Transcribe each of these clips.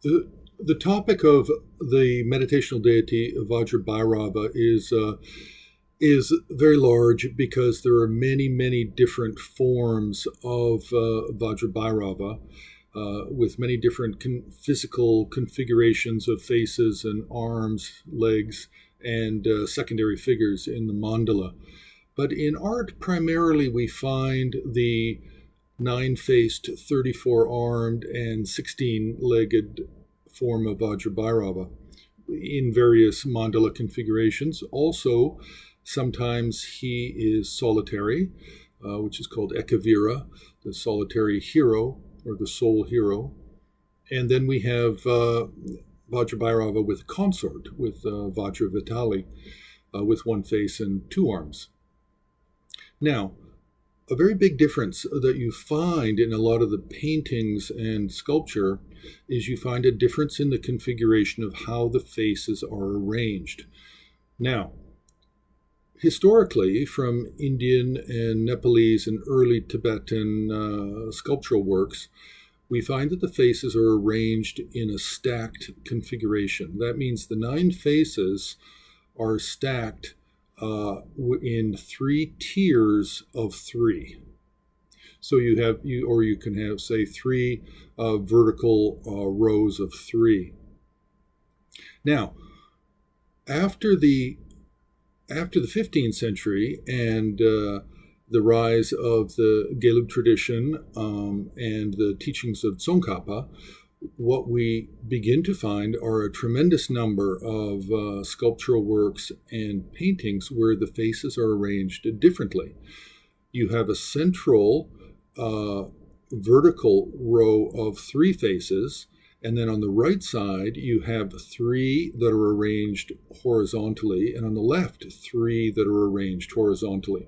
The topic of the meditational deity Vajrabhairava is very large because there are many different forms of Vajrabhairava with many different physical configurations of faces and arms, legs, and secondary figures in the mandala. But in art, primarily, we find the nine-faced, 34-armed, and 16-legged form of Vajrabhairava in various mandala configurations. Also, sometimes he is solitary, which is called Ekavira, the solitary hero or the sole hero. And then we have Vajrabhairava with consort, with Vajravitali, with one face and two arms. Now, a very big difference that you find in a lot of the paintings and sculpture is you find a difference in the configuration of how the faces are arranged. Now, historically, from Indian and Nepalese and early Tibetan sculptural works, we find that the faces are arranged in a stacked configuration. That means the nine faces are stacked in three tiers of three. So you can have, say, three vertical rows of three. Now, after the 15th century and the rise of the Gelug Tradition and the teachings of Tsongkhapa, what we begin to find are a tremendous number of sculptural works and paintings where the faces are arranged differently. You have a central vertical row of three faces, and then on the right side you have three that are arranged horizontally, and on the left three that are arranged horizontally.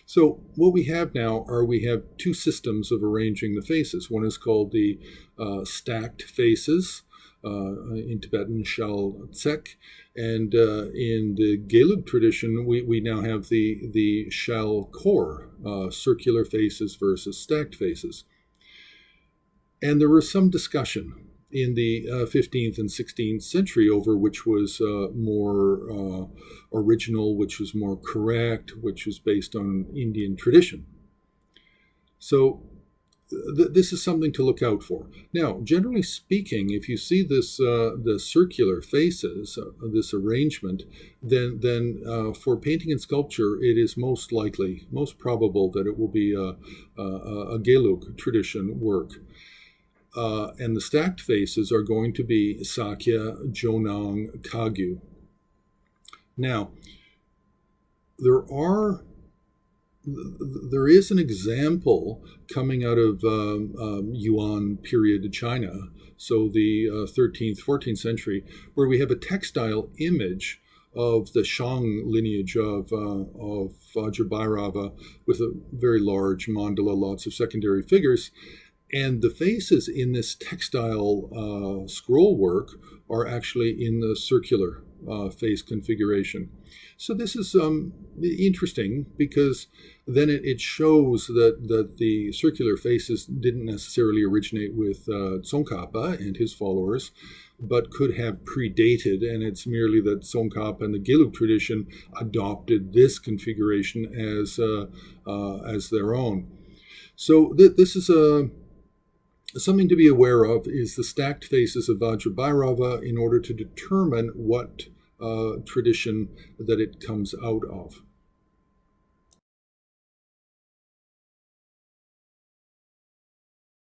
So what we have now we have two systems of arranging the faces. One is called the stacked faces, in Tibetan zhal, tseg, and in the Gelug tradition we now have the zhal core, circular faces versus stacked faces. And there was some discussion in the 15th and 16th century over which was more original, which was more correct, which was based on Indian tradition. So this is something to look out for. Now, generally speaking, if you see this the circular faces, this arrangement, then for painting and sculpture, it is most likely, most probable that it will be a Gelug tradition work. And the stacked faces are going to be Sakya, Jonang, Kagyu. Now, there is an example coming out of Yuan period China, so the 13th, 14th century, where we have a textile image of the Shang lineage of Vajrabhairava with a very large mandala, lots of secondary figures. And the faces in this textile scroll work are actually in the circular face configuration. So this is interesting because then it shows that the circular faces didn't necessarily originate with Tsongkhapa and his followers, but could have predated, and it's merely that Tsongkhapa and the Gelug tradition adopted this configuration as their own. So this is something to be aware of is the stacked faces of Vajrabhairava in order to determine what tradition that it comes out of.